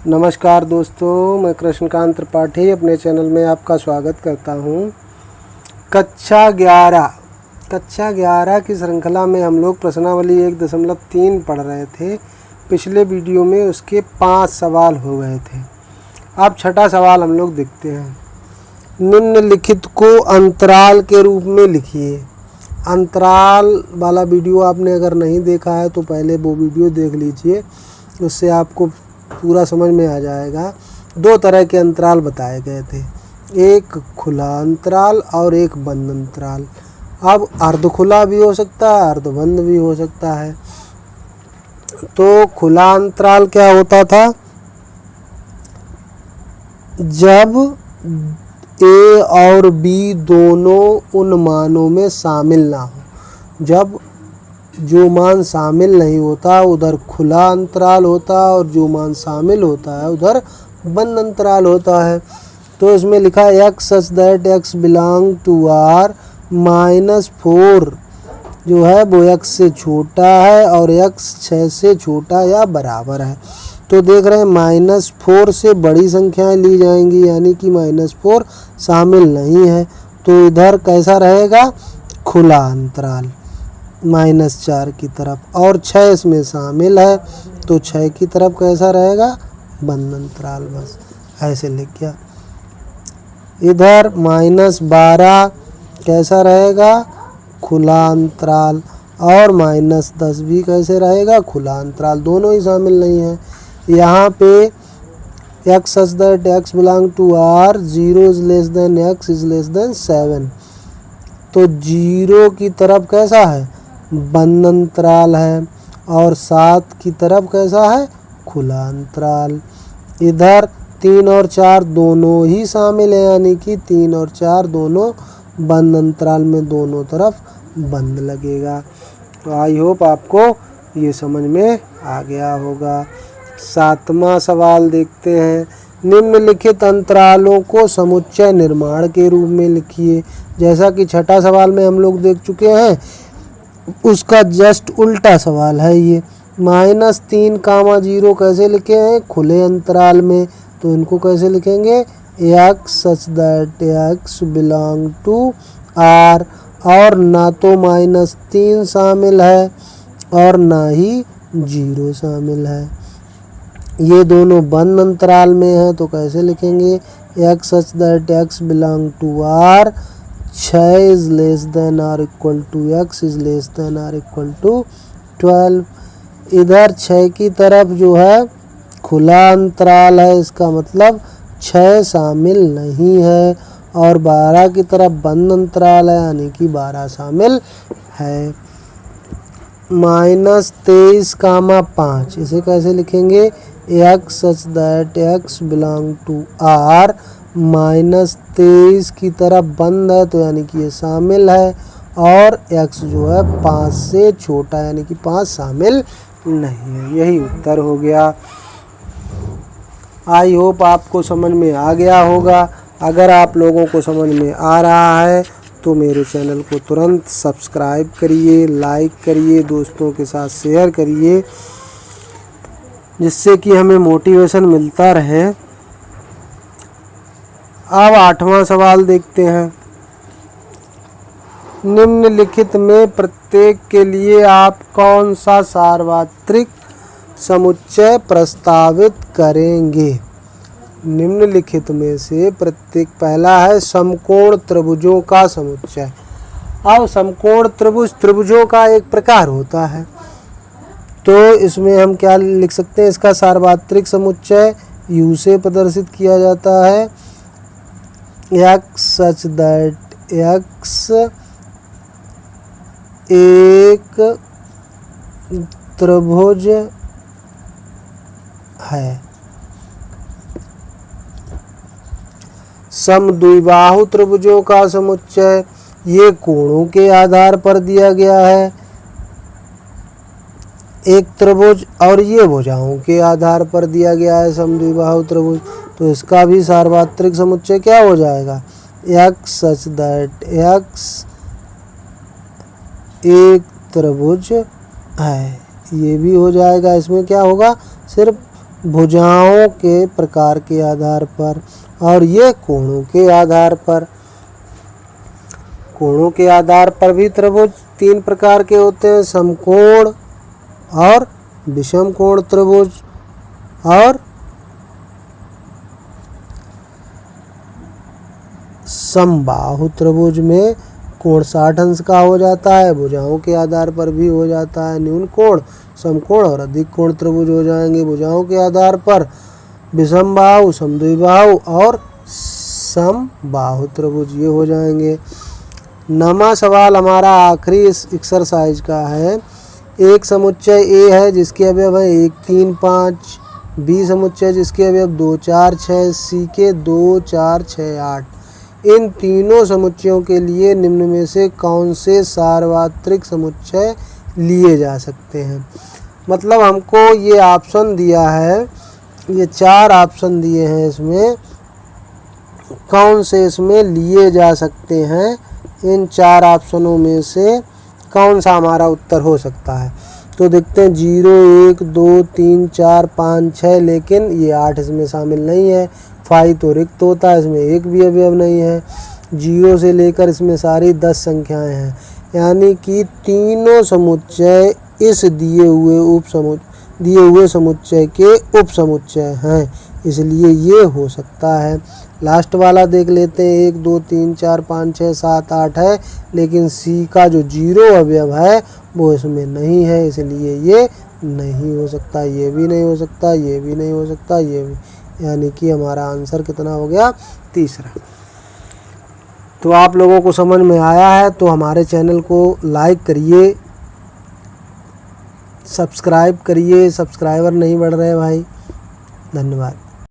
नमस्कार दोस्तों, मैं कृष्णकांत त्रिपाठी अपने चैनल में आपका स्वागत करता हूं। कक्षा 11 की श्रृंखला में हम लोग प्रश्नावली 1.3 पढ़ रहे थे। पिछले वीडियो में उसके 5 सवाल हो गए थे। अब छठा सवाल हम लोग देखते हैं। निम्नलिखित को अंतराल के रूप में लिखिए। अंतराल वाला वीडियो आपने अगर नहीं देखा है तो पहले वो वीडियो देख लीजिए, उससे आपको पूरा समझ में आ जाएगा। 2 तरह के अंतराल बताए गए थे, एक खुला अंतराल और एक बंद अंतराल। अब अर्ध खुला भी हो सकता है, अर्ध बंद भी हो सकता है। तो खुला अंतराल क्या होता था? जब ए और बी दोनों उन मानों में शामिल ना हो। जब जो मान शामिल नहीं होता उधर खुला अंतराल होता है, और जो मान शामिल होता है उधर बंद अंतराल होता है। तो इसमें लिखा है x such that x belong to r -4 जो है वो x से छोटा है और x 6 से छोटा या बराबर है। तो देख रहे हैं -4 से बड़ी संख्याएं ली जाएंगी, यानी कि -4 शामिल नहीं है। तो इधर कैसा रहेगा? खुला अंतराल -4 की तरफ, और 6 इसमें शामिल है तो 6 की तरफ कैसा रहेगा? बंद अंतराल। बस ऐसे लिख गया। इधर -12 कैसा रहेगा? खुला अंतराल, और -10 भी कैसे रहेगा? खुला अंतराल। दोनों ही शामिल नहीं है। यहाँ पे x such that x belong to r 0 is less than x is less than 7। तो 0 की तरफ कैसा है? बंद अंतराल है, और 7 की तरफ कैसा है? खुला अंतराल। इधर 3 और 4 दोनों ही शामिल है, यानी कि 3 और 4 दोनों बंद अंतराल में दोनों तरफ बंद लगेगा। तो आई होप आपको ये समझ में आ गया होगा। 7वां सवाल देखते हैं। निम्नलिखित अंतरालों को समुच्चय निर्माण के रूप में लिखिए। जैसा कि छठा सवाल में हम लोग देख चुके हैं, उसका जस्ट उल्टा सवाल है ये। -3, 0 कैसे लिखे हैं? खुले अंतराल में। तो इनको कैसे लिखेंगे? x such that x belong to r, और ना तो -3 शामिल है और ना ही 0 शामिल है। ये दोनों बंद अंतराल में है, तो कैसे लिखेंगे? x such that x belong to r 6 is less than or equal to x is less than or equal to 12। इधर 6 की तरफ जो है खुला अंतराल है, इसका मतलब 6 शामिल नहीं है, और 12 की तरफ बंद अंतराल है, यानी कि 12 शामिल है। -23, 5 इसे कैसे लिखेंगे? x such that x belong to r -23 की तरफ बंद है, तो यानी कि ये शामिल है, और x जो है 5 से छोटा, यानी कि 5 शामिल नहीं है। यही उत्तर हो गया। आई होप आपको समझ में आ गया होगा। अगर आप लोगों को समझ में आ रहा है तो मेरे चैनल को तुरंत सब्सक्राइब करिए, लाइक करिए, दोस्तों के साथ शेयर करिए, जिससे कि हमें मोटिवेशन मिलता रहे। अब 8वां सवाल देखते हैं। निम्नलिखित में प्रत्येक के लिए आप कौन सा सार्वत्रिक समुच्चय प्रस्तावित करेंगे? निम्नलिखित में से प्रत्येक, पहला है समकोण त्रिभुजों का समुच्चय। अब समकोण त्रिभुज त्रिभुजों का एक प्रकार होता है, तो इसमें हम क्या लिख सकते हैं? इसका सार्वत्रिक समुच्चय U से प्रदर्शित किया जाता है। x सच दैट x एक त्रिभुज है। समद्विबाहु त्रिभुजों का समुच्चय ये कोणों के आधार पर दिया गया है, एक त्रिभुज, और ये भुजाओं के आधार पर दिया गया है समद्विबाहु त्रिभुज। तो इसका भी सार्वत्रिक समुच्चय क्या हो जाएगा? x सच दैट x एक त्रिभुज है। ये भी हो जाएगा। इसमें क्या होगा? सिर्फ भुजाओं के प्रकार के आधार पर, और ये कोणों के आधार पर। कोणों के आधार पर भी त्रिभुज 3 प्रकार के होते हैं, समकोण और विषमकोण त्रिभुज और समबाहु त्रिभुज में कोण 60 अंश का हो जाता है। भुजाओं के आधार पर भी हो जाता है, न्यून कोण, समकोण और अधिक कोण त्रिभुज हो जाएंगे। भुजाओं के आधार पर विषमबाहु, समद्विबाहु और समबाहु त्रिभुज ये हो जाएंगे। नवा सवाल हमारा आखिरी इस एक्सरसाइज का है। एक समुच्चय ए है जिसके अवयव है 1, 3, 5, बी समुच्चय जिसके अवयव 2, 4, 6, सी के 2, 4, 6, 8। इन तीनों समुच्चयों के लिए निम्न में से कौन से सार्वत्रिक समुच्चय लिए जा सकते हैं। मतलब हमको ये ऑप्शन दिया है, ये 4 ऑप्शन दिए हैं, इसमें कौन से इसमें लिए जा सकते हैं। इन 4 ऑप्शनों में से कौन सा हमारा उत्तर हो सकता है। तो देखते हैं 0, 1, 2, 3, 4, 5, 6, लेकिन ये 8 इसमें शामिल नहीं है। 5 तो रिक्त होता है, इसमें एक भी अवयव नहीं है। 0 से लेकर इसमें सारी 10 संख्याएं हैं, यानी कि तीनों समुच्चय इस दिए हुए समुच्चय के उप समुच्चय हैं, इसलिए ये हो सकता है। लास्ट वाला देख लेते हैं, 1, 2, 3, 4, 5, 6, 7, 8 है, लेकिन सी का जो 0 अवयव है वो इसमें नहीं है, इसलिए ये नहीं हो सकता। ये भी नहीं हो सकता, ये भी नहीं हो सकता, ये भी, यानी कि हमारा आंसर कितना हो गया, तीसरा। तो आप लोगों को समझ में आया है तो हमारे चैनल को लाइक करिए, सब्सक्राइब करिए। सब्सक्राइबर नहीं बढ़ रहे भाई। धन्यवाद।